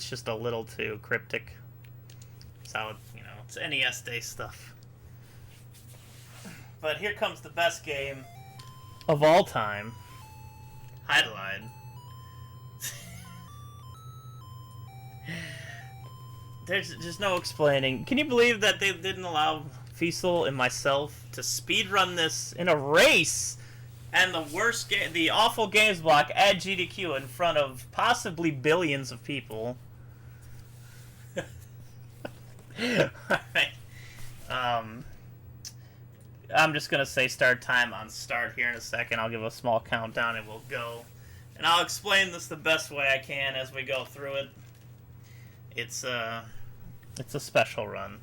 it's just a little too cryptic. It's how, it's NES Day stuff. But here comes the best game of all time. Hydlide. There's just no explaining. Can you believe that they didn't allow Fiesel and myself to speedrun this in a race? And the awful games block at GDQ in front of possibly billions of people. Alright. I'm just going to say start time on start here in a second. I'll give a small countdown and we'll go. And I'll explain this the best way I can as we go through it. It's a special run.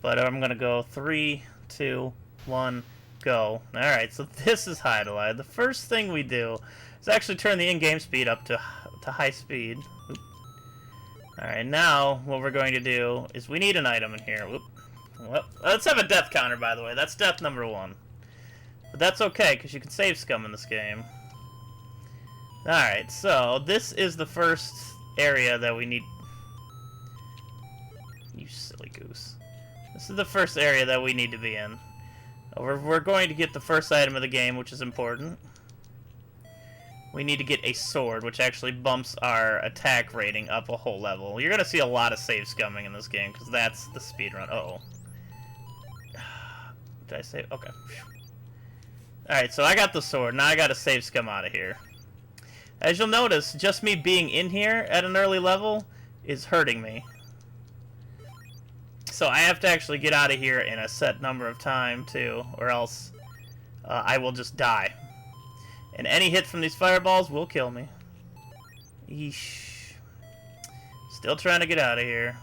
But I'm going to go 3, 2, 1, go. Alright, so this is Hydlide. The first thing we do is actually turn the in-game speed up to high speed. Alright, now what we're going to do is we need an item in here. Whoop. Well, let's have a death counter, by the way. That's death number 1. But that's okay, because you can save scum in this game. Alright, so this is the first area that we need... You silly goose. This is the first area that we need to be in. We're going to get the first item of the game, which is important. We need to get a sword, which actually bumps our attack rating up a whole level. You're going to see a lot of save scumming in this game, because that's the speedrun. Uh-oh. Did I save? Okay. Alright, so I got the sword. Now I got to save scum out of here. As you'll notice, just me being in here at an early level is hurting me. So I have to actually get out of here in a set number of time, too, or else I will just die. And any hit from these fireballs will kill me. Eesh. Still trying to get out of here.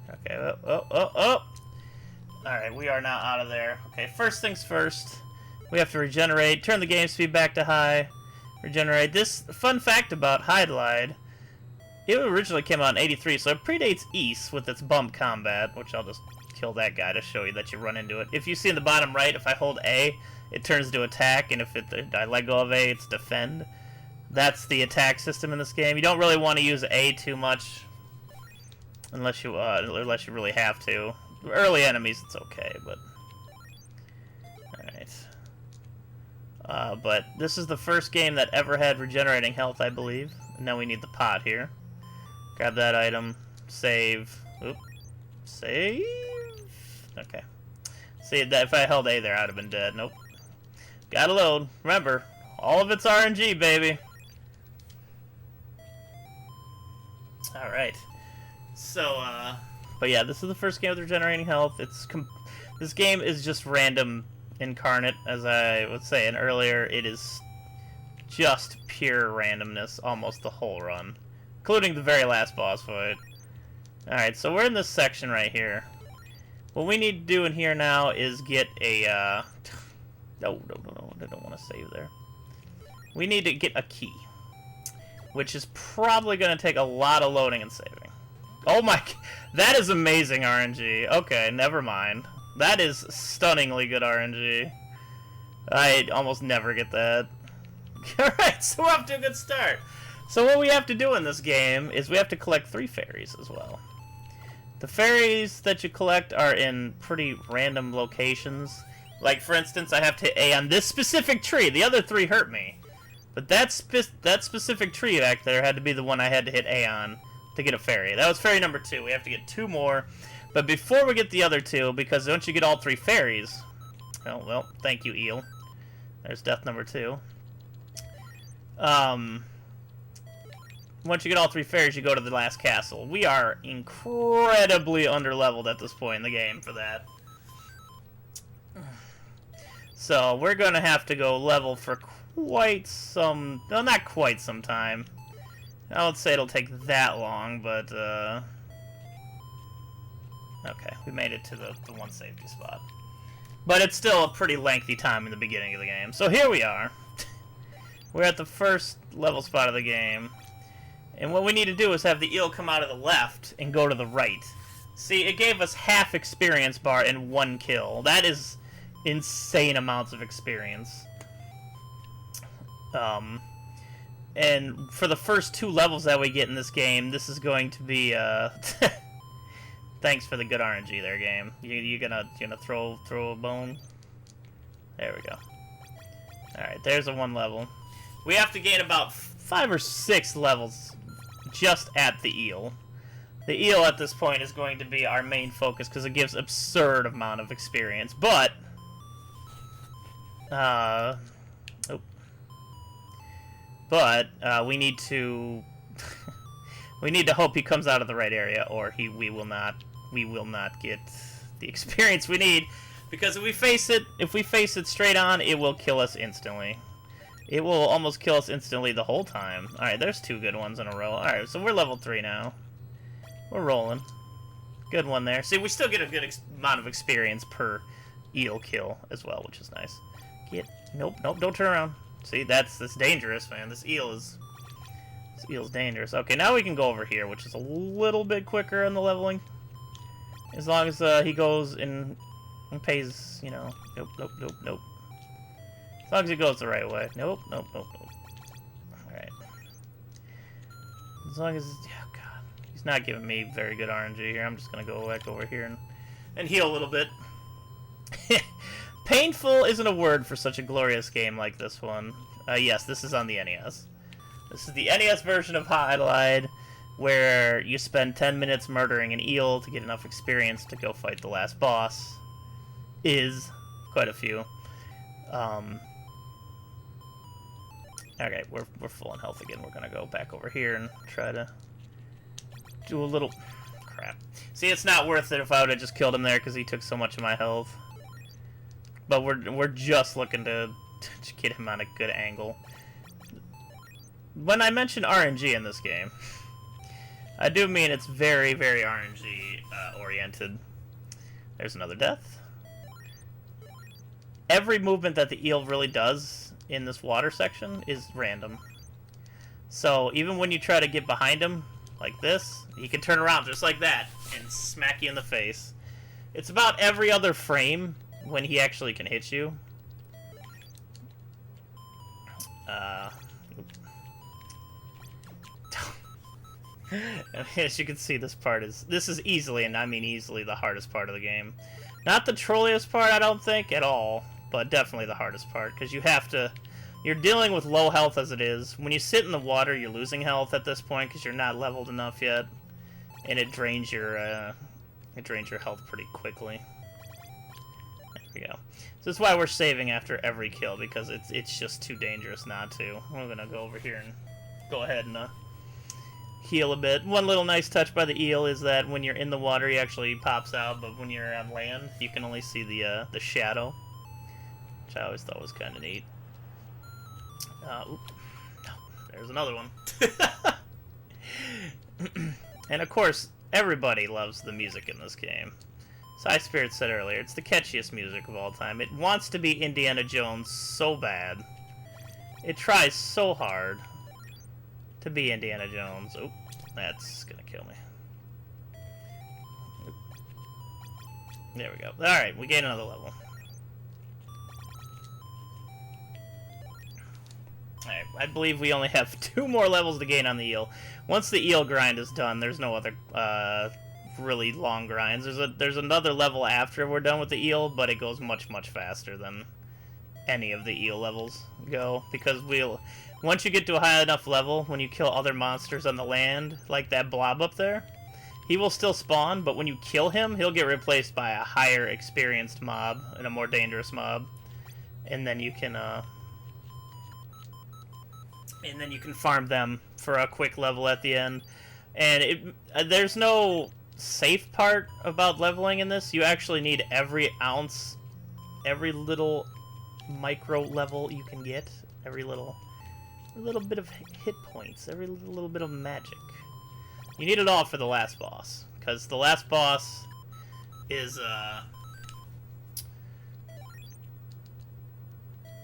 Okay, oh. Alright, we are now out of there. Okay, first things first. We have to regenerate, turn the game speed back to high, regenerate. This fun fact about Hydlide, it originally came out in '83, so it predates Ys with its bump combat, which I'll just kill that guy to show you that you run into it. If you see in the bottom right, if I hold A, it turns to attack, and if I let go of A, it's defend. That's the attack system in this game. You don't really want to use A too much, unless you really have to. Early enemies, it's okay, but... Alright. But this is the first game that ever had regenerating health, I believe. And now we need the pot here. Grab that item. Save. Oop. Save? Okay. See, if I held A there, I'd have been dead. Nope. Gotta load. Remember, all of it's RNG, baby. Alright. So, but yeah, this is the first game with regenerating health. This game is just random incarnate, as I was saying earlier. It is just pure randomness almost the whole run, including the very last boss fight. Alright, so we're in this section right here. What we need to do in here now is get a, no, I don't want to save there. We need to get a key, which is probably going to take a lot of loading and saving. Oh my, that is amazing RNG. Okay, never mind. That is stunningly good RNG. I almost never get that. Alright, so we're off to a good start. So what we have to do in this game is we have to collect 3 fairies as well. The fairies that you collect are in pretty random locations. Like, for instance, I have to hit A on this specific tree. The other 3 hurt me. But that specific tree back there had to be the one I had to hit A on to get a fairy. That was fairy number 2. We have to get 2 more. But before we get the other 2, because once you get all 3 fairies... Oh, well, thank you, Eel. There's death number 2. Once you get all 3 fairies, you go to the last castle. We are incredibly underleveled at this point in the game for that. So, we're going to have to go level for quite some... Well, not quite some time. I would say it'll take that long, but, okay, we made it to the one safety spot. But it's still a pretty lengthy time in the beginning of the game. So here we are. We're at the first level spot of the game. And what we need to do is have the eel come out of the left and go to the right. See, it gave us half experience bar in 1 kill. That is insane amounts of experience. And for the first 2 levels that we get in this game, this is going to be, thanks for the good RNG there, game. You gonna throw a bone? There we go. Alright, there's a 1 level. We have to gain about 5 or 6 levels just at the eel. The eel at this point is going to be our main focus because it gives absurd amount of experience. But, we need to we need to hope he comes out of the right area, or we will not get the experience we need, because if we face it straight on, it will kill us instantly. It will almost kill us instantly the whole time. All right, there's 2 good ones in a row. All right, so we're level 3 now. We're rolling. Good one there. See, we still get a good amount of experience per eel kill as well, which is nice. Nope, don't turn around. See, that's dangerous, man. This eel's dangerous. Okay, now we can go over here, which is a little bit quicker in the leveling. As long as he goes and pays, you know. Nope. As long as he goes the right way. Nope. Alright. As long as, oh god, he's not giving me very good RNG here. I'm just gonna go back over here and heal a little bit. Painful isn't a word for such a glorious game like this one. Yes, this is on the NES. This is the NES version of Hydlide, where you spend 10 minutes murdering an eel to get enough experience to go fight the last boss. Is quite a few. Okay, we're full on health again. We're gonna go back over here and try to do a little crap. See, it's not worth it if I would have just killed him there because he took so much of my health. But we're just looking to get him on a good angle. When I mention RNG in this game, I do mean it's very, very RNG oriented. There's another death. Every movement that the eel really does in this water section is random. So even when you try to get behind him, like this, he can turn around just like that and smack you in the face. It's about every other frame when he actually can hit you. As you can see, this is easily, and I mean easily, the hardest part of the game. Not the trolliest part, I don't think, at all, but definitely the hardest part, because you're dealing with low health as it is. When you sit in the water, you're losing health at this point because you're not leveled enough yet, and it drains your health pretty quickly. There we go. So that's why we're saving after every kill, because it's just too dangerous not to. We're gonna go over here and go ahead and heal a bit. One little nice touch by the eel is that when you're in the water, he actually pops out, but when you're on land, you can only see the shadow, which I always thought was kind of neat. No, there's another one. And of course, everybody loves the music in this game. Side Spirit said earlier, it's the catchiest music of all time. It wants to be Indiana Jones so bad. It tries so hard to be Indiana Jones. Oop, that's gonna kill me. Oop. There we go. Alright, we gain another level. Alright, I believe we only have 2 more levels to gain on the eel. Once the eel grind is done, there's no other really long grinds. There's another level after we're done with the eel, but it goes much faster than any of the eel levels go, because once you get to a high enough level, when you kill other monsters on the land, like that blob up there, he will still spawn, but when you kill him, he'll get replaced by a higher experienced mob and a more dangerous mob, and then you can farm them for a quick level at the end. And there's no safe part about leveling in this. You actually need every ounce, every little micro level you can get, every little bit of hit points, every little bit of magic. You need it all for the last boss, because the last boss is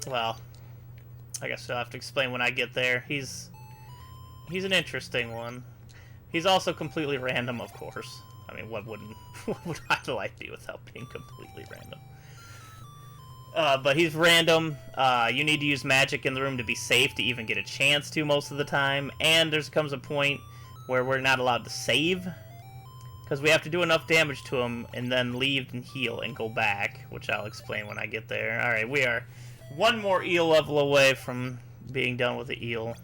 well, I guess I'll have to explain when I get there. He's an interesting one. He's also completely random, of course. I mean, what would Hydlide be without being completely random? But he's random. You need to use magic in the room to be safe to even get a chance to most of the time. And there comes a point where we're not allowed to save, because we have to do enough damage to him and then leave and heal and go back, which I'll explain when I get there. Alright, we are one more eel level away from being done with the eel.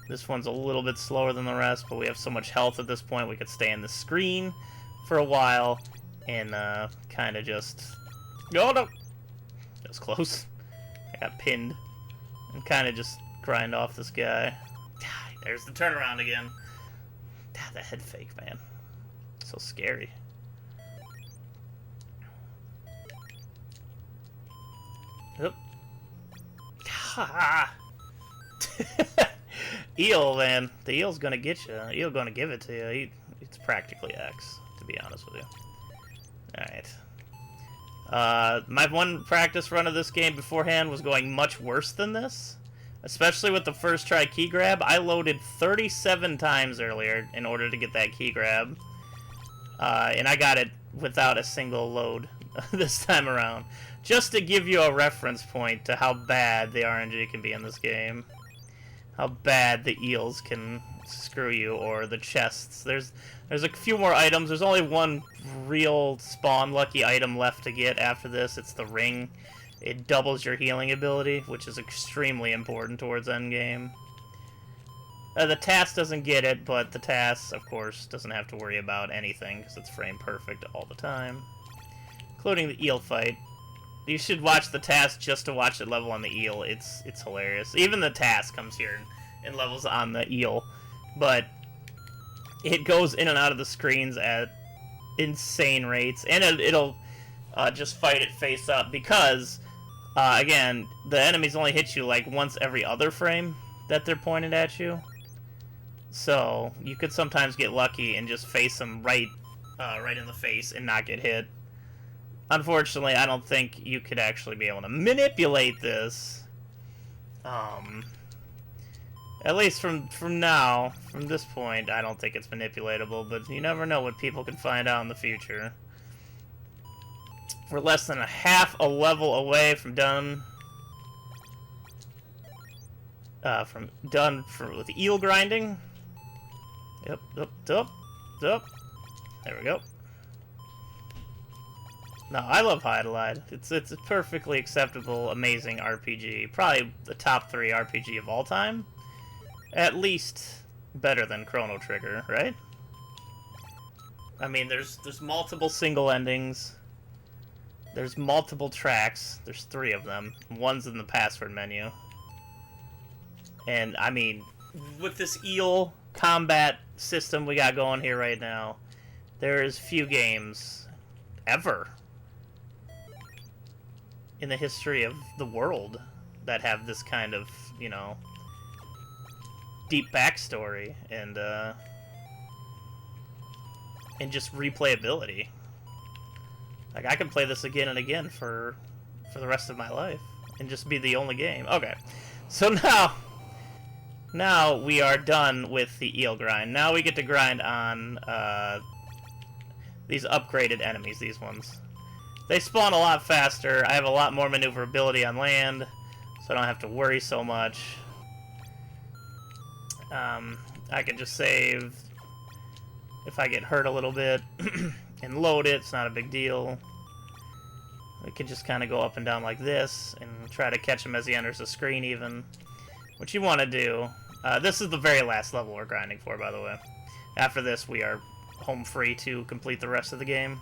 This one's a little bit slower than the rest, but we have so much health at this point we could stay on the screen for a while and kind of just... Oh, no! That was close. I got pinned. And kind of just grind off this guy. There's the turnaround again. God, that head fake, man. So scary. Oop. Ha! Eel, man. The eel's gonna get you. The eel gonna give it to you. It's practically X, to be honest with you. Alright. My one practice run of this game beforehand was going much worse than this. Especially with the first try key grab. I loaded 37 times earlier in order to get that key grab. And I got it without a single load this time around. Just to give you a reference point to how bad the RNG can be in this game. How bad the eels can screw you, or the chests. There's a few more items. There's only one real spawn lucky item left to get after this. It's the ring. It doubles your healing ability, which is extremely important towards endgame. The TAS doesn't get it, but the TAS, of course, doesn't have to worry about anything, because it's frame perfect all the time. Including the eel fight. You should watch the TAS just to watch it level on the eel. It's hilarious. Even the TAS comes here and levels on the eel. But it goes in and out of the screens at insane rates. And it'll just fight it face up, because... again, the enemies only hit you like once every other frame that they're pointed at you. So, you could sometimes get lucky and just face them right in the face and not get hit. Unfortunately, I don't think you could actually be able to manipulate this. At least from now, from this point, I don't think it's manipulatable, but you never know what people can find out in the future. We're less than a half a level away from done. With eel grinding. Yep. There we go. No, I love Hydlide. It's a perfectly acceptable, amazing RPG. Probably the top 3 RPG of all time. At least better than Chrono Trigger, right? I mean, there's multiple single endings. There's multiple tracks. There's 3 of them. One's in the password menu. And, I mean, with this eel combat system we got going here right now, there's few games ever in the history of the world that have this kind of, you know, deep backstory and just replayability. Like, I can play this again and again for the rest of my life and just be the only game. Okay, so now we are done with the eel grind. Now we get to grind on these upgraded enemies, these ones. They spawn a lot faster. I have a lot more maneuverability on land, so I don't have to worry so much. I can just save if I get hurt a little bit and load it. It's not a big deal. We can just kind of go up and down like this and try to catch him as he enters the screen even. What you want to do... this is the very last level we're grinding for, by the way. After this, we are home free to complete the rest of the game.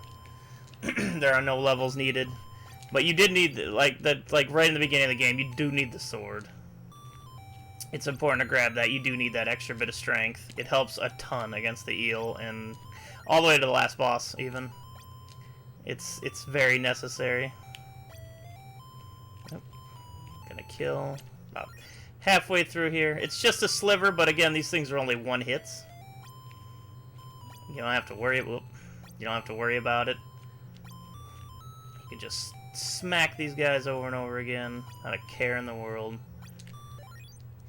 There are no levels needed. But you did need, like right in the beginning of the game, you do need the sword. It's important to grab that. You do need that extra bit of strength. It helps a ton against the eel, and all the way to the last boss, even. It's very necessary. Yep. Gonna kill about halfway through here. It's just a sliver, but again, these things are only one hits. You don't have to worry. You don't have to worry about it. You can just smack these guys over and over again. Not a care in the world.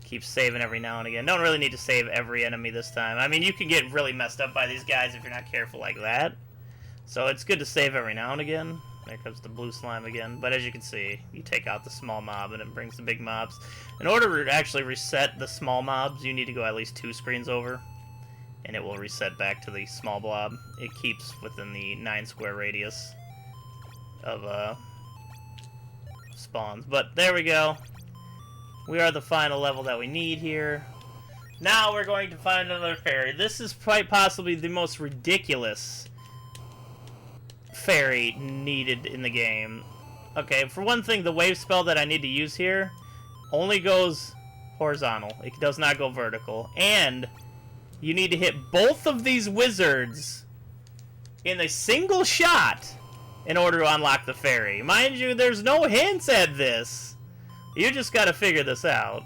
Keep saving every now and again. Don't really need to save every enemy this time. I mean, you can get really messed up by these guys if you're not careful like that. So it's good to save every now and again. There comes the blue slime again. But as you can see, you take out the small mob and it brings the big mobs. In order to actually reset the small mobs, you need to go at least 2 screens over. And it will reset back to the small blob. It keeps within the 9 square radius of spawns. But there we go. We are the final level that we need here. Now we're going to find another fairy. This is quite possibly the most ridiculous fairy needed in the game. Okay, for one thing, the wave spell that I need to use here only goes horizontal. It does not go vertical. And you need to hit both of these wizards in a single shot in order to unlock the fairy. Mind you, there's no hints at this. You just gotta figure this out.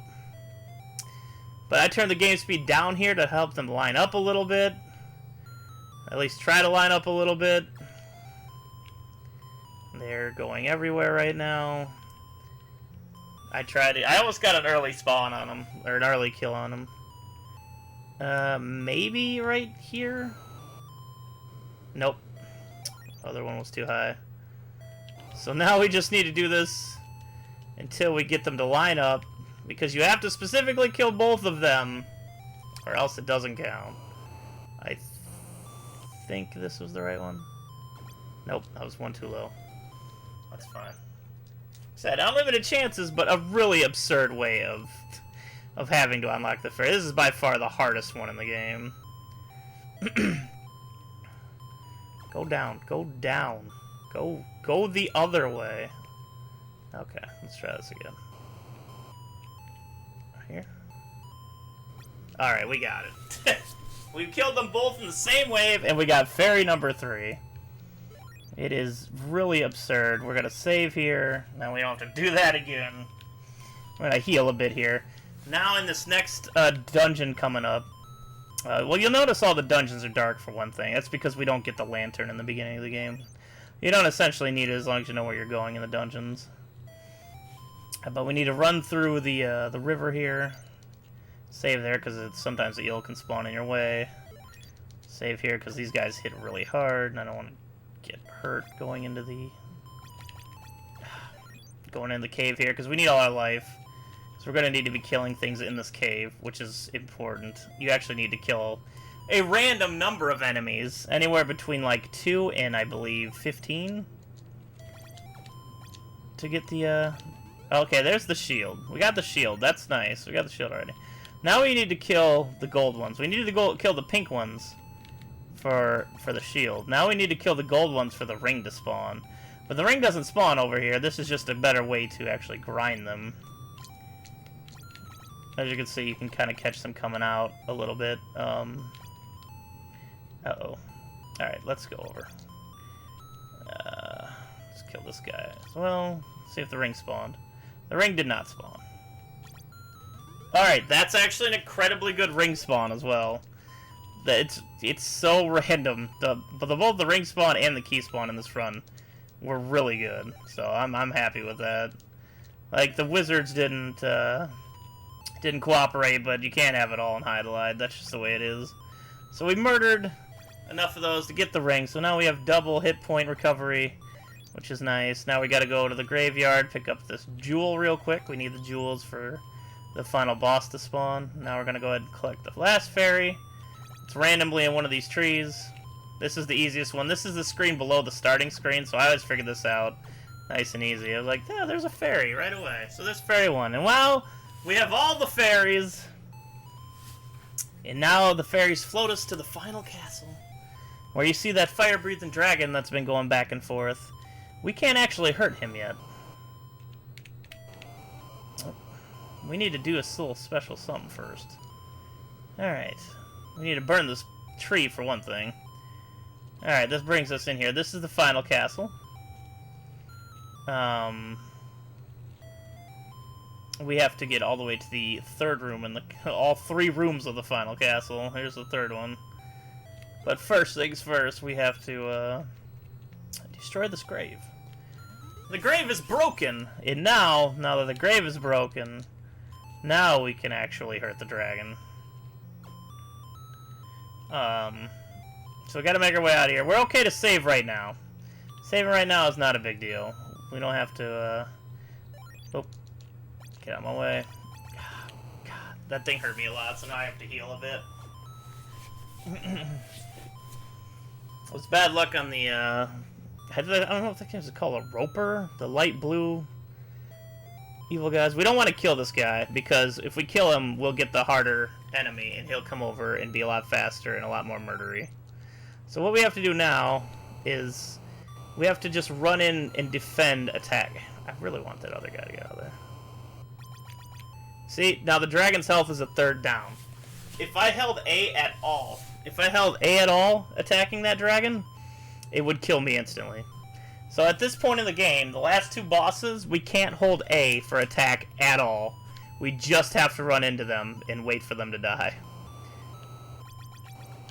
But I turned the game speed down here to help them line up a little bit. At least try to line up a little bit. They're going everywhere right now. I almost got an early spawn on them, or an early kill on them. Maybe right here? Nope. Other one was too high. So now we just need to do this until we get them to line up, because you have to specifically kill both of them, or else it doesn't count. I think this was the right one. Nope, that was one too low. That's fine. Said unlimited chances, but a really absurd way of having to unlock the fairy. This is by far the hardest one in the game. Go down, go down. Go the other way. Okay, let's try this again. Here. Alright, we got it. We killed them both in the same wave, and we got fairy number 3. It is really absurd. We're gonna save here. Now we don't have to do that again. I'm gonna heal a bit here. Now in this next dungeon coming up, well, you'll notice all the dungeons are dark for one thing. That's because we don't get the lantern in the beginning of the game. You don't essentially need it as long as you know where you're going in the dungeons. But we need to run through the river here. Save there because sometimes the eel can spawn in your way. Save here because these guys hit really hard, and I don't want to get hurt going into the cave here because we need all our life. So we're going to need to be killing things in this cave, which is important. You actually need to kill a random number of enemies, anywhere between like 2 and I believe 15 to get the okay, there's the shield. We got the shield. That's nice. We got the shield already. Now we need to kill the gold ones. We need to kill the pink ones for the shield. Now we need to kill the gold ones for the ring to spawn. But the ring doesn't spawn over here. This is just a better way to actually grind them. As you can see, you can kind of catch them coming out a little bit. Uh-oh. Alright, let's go over. Let's kill this guy as well. See if the ring spawned. The ring did not spawn. Alright, that's actually an incredibly good ring spawn as well. It's so random. Both the ring spawn and the key spawn in this run were really good. So I'm happy with that. Like, the wizards didn't cooperate, but you can't have it all in Hydlide. That's just the way it is. So we murdered enough of those to get the ring. So now we have double hit point recovery, which is nice. Now we gotta go to the graveyard, pick up this jewel real quick. We need the jewels for the final boss to spawn. Now we're gonna go ahead and collect the last fairy. It's randomly in one of these trees. This is the easiest one. This is the screen below the starting screen, so I always figured this out nice and easy. I was like, yeah, there's a fairy right away. So there's fairy 1. And wow, we have all the fairies. And now the fairies float us to the final castle, where you see that fire-breathing dragon that's been going back and forth. We can't actually hurt him yet. We need to do a little special something first. Alright. We need to burn this tree for one thing. Alright, this brings us in here. This is the final castle. We have to get all the way to the third room in all 3 rooms of the final castle. Here's the third one. But first things first, we have to destroy this grave. The grave is broken, and now that the grave is broken, now we can actually hurt the dragon. So we gotta make our way out of here. We're okay to save right now. Saving right now is not a big deal. We don't have to, oh, get out of my way. God, that thing hurt me a lot, so now I have to heal a bit. It was bad luck on the, I don't know if that is called a roper? The light blue evil guys. We don't want to kill this guy, because if we kill him, we'll get the harder enemy, and he'll come over and be a lot faster and a lot more murdery. So what we have to do now is we have to just run in and defend attack. I really want that other guy to get out of there. See, now the dragon's health is a third down. If I held A at all, attacking that dragon, it would kill me instantly. So at this point in the game, the last two bosses, we can't hold A for attack at all. We just have to run into them and wait for them to die.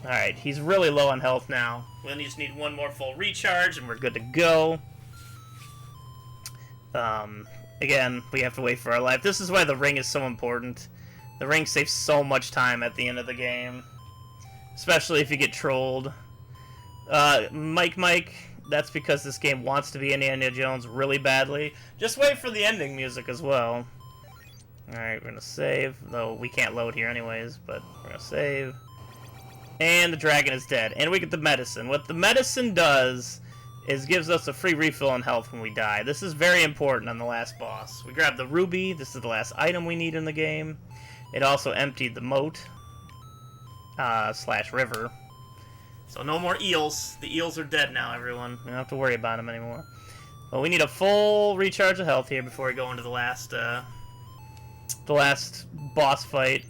Alright, he's really low on health now. We just need one more full recharge and we're good to go. Again, we have to wait for our life. This is why the ring is so important. The ring saves so much time at the end of the game. Especially if you get trolled. Mike, that's because this game wants to be Indiana Jones really badly. Just wait for the ending music as well. Alright, we're gonna save. Though we can't load here anyways, but we're gonna save. And the dragon is dead. And we get the medicine. What the medicine does is gives us a free refill on health when we die. This is very important on the last boss. We grab the ruby. This is the last item we need in the game. It also emptied the moat. / river. So no more eels. The eels are dead now, everyone. We don't have to worry about them anymore. But we need a full recharge of health here before we go into the last boss fight,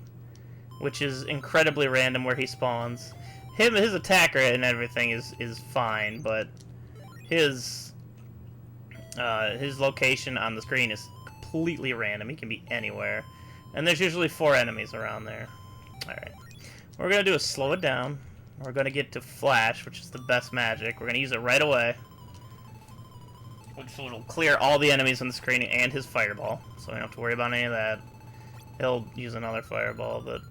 which is incredibly random where he spawns. His attack rate and everything is fine, but his location on the screen is completely random. He can be anywhere, and there's usually 4 enemies around there. All right, what we're gonna do is slow it down. We're gonna get to flash, which is the best magic. We're gonna use it right away, which will clear all the enemies on the screen and his fireball, so we don't have to worry about any of that. He'll use another fireball, but...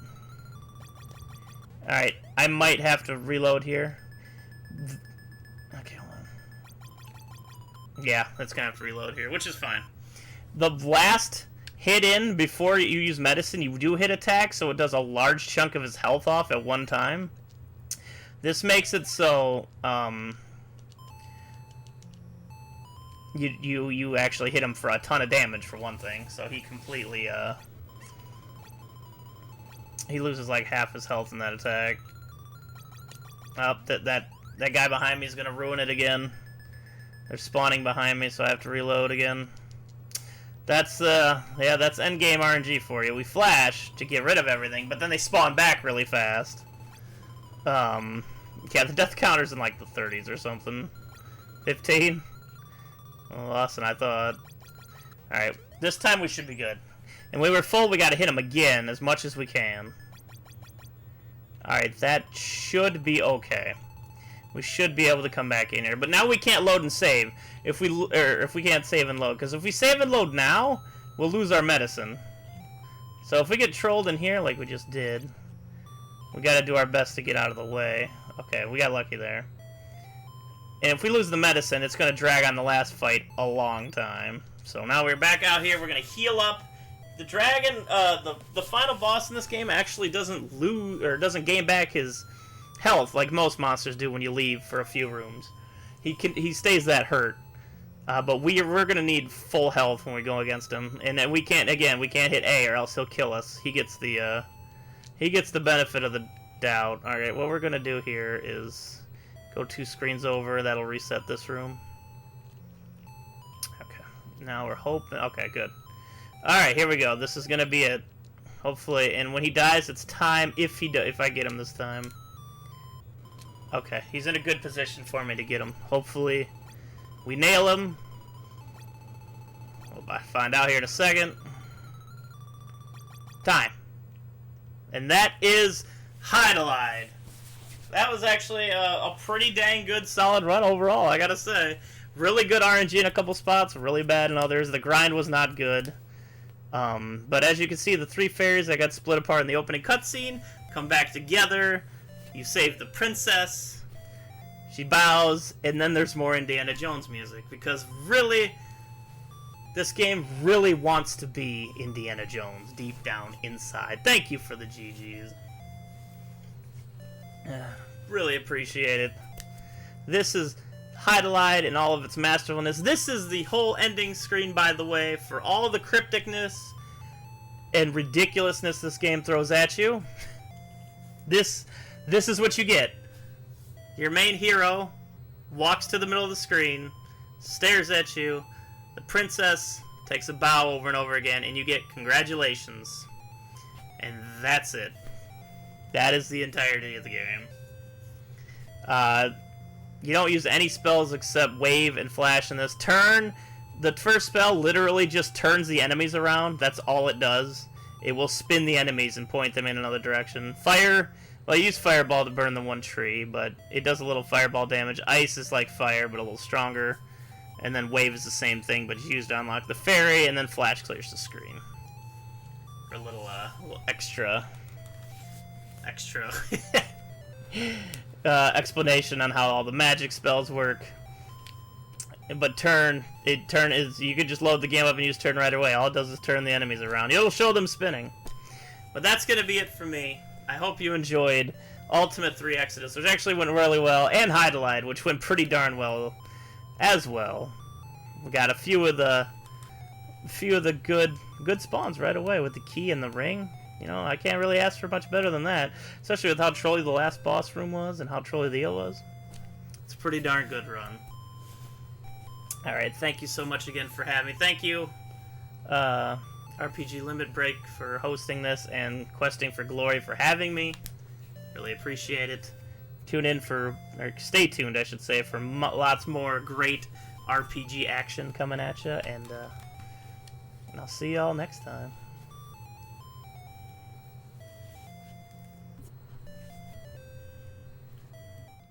Alright, I might have to reload here. Okay, hold on. Yeah, that's gonna have to reload here, which is fine. The last hit in before you use medicine, you do hit attack, so it does a large chunk of his health off at one time. This makes it so, you actually hit him for a ton of damage, for one thing, so he completely, he loses like half his health in that attack. Oh, that guy behind me is gonna ruin it again. They're spawning behind me, so I have to reload again. That's yeah, that's endgame RNG for you. We flash to get rid of everything, but then they spawn back really fast. Yeah, the death counter's in like the 30s or something. 15? Well, less than I thought. Alright, this time we should be good. And we were full, we gotta hit him again as much as we can. Alright, that should be okay. We should be able to come back in here. But now we can't load and save. If we can't save and load. Because if we save and load now, we'll lose our medicine. So if we get trolled in here like we just did, we gotta do our best to get out of the way. Okay, we got lucky there. And if we lose the medicine, it's gonna drag on the last fight a long time. So now we're back out here, we're gonna heal up. The dragon, the final boss in this game actually doesn't lose, or doesn't gain back his health like most monsters do when you leave for a few rooms. He stays that hurt. But we're gonna need full health when we go against him. And then we can't hit A or else he'll kill us. He gets the benefit of the doubt. Alright, what we're gonna do here is go 2 screens over. That'll reset this room. Okay. Now we're hoping... Okay, good. Alright, here we go. This is gonna be it. Hopefully. And when he dies, it's time if I get him this time. Okay, he's in a good position for me to get him. Hopefully we nail him. We'll find out here in a second. Time. And that is Hydlide. That was actually a pretty dang good solid run overall, I gotta say. Really good RNG in a couple spots, really bad in others. The grind was not good. But as you can see, the 3 fairies that got split apart in the opening cutscene come back together. You save the princess. She bows, and then there's more Indiana Jones music, because really, this game really wants to be Indiana Jones deep down inside. Thank you for the GGs. Really appreciate it. This is Hydlide in all of its masterfulness. This is the whole ending screen, by the way, for all the crypticness and ridiculousness this game throws at you. This is what you get. Your main hero walks to the middle of the screen, stares at you, the princess takes a bow over and over again, and you get congratulations. And that's it. That is the entirety of the game. You don't use any spells except wave and flash in this. Turn, the first spell literally just turns the enemies around. That's all it does. It will spin the enemies and point them in another direction. Fire, well, I use Fireball to burn the one tree, but it does a little fireball damage. Ice is like fire, but a little stronger. And then wave is the same thing, but it's used to unlock the fairy, and then flash clears the screen. For a little extra explanation on how all the magic spells work. But turn is, you could just load the game up and use turn right away. All it does is turn the enemies around. It'll show them spinning. But that's gonna be it for me. I hope you enjoyed Ultimate 3 Exodus, which actually went really well, and Hydlide, which went pretty darn well as well. We got a few of the good spawns right away with the key and the ring. You know, I can't really ask for much better than that, especially with how trolly the last boss room was and how trolly the eel was. It's a pretty darn good run. Alright, thank you so much again for having me. Thank you, RPG Limit Break, for hosting this, and Questing for Glory for having me. Really appreciate it. Tune in for, or stay tuned, I should say, for lots more great RPG action coming at you, and I'll see y'all next time.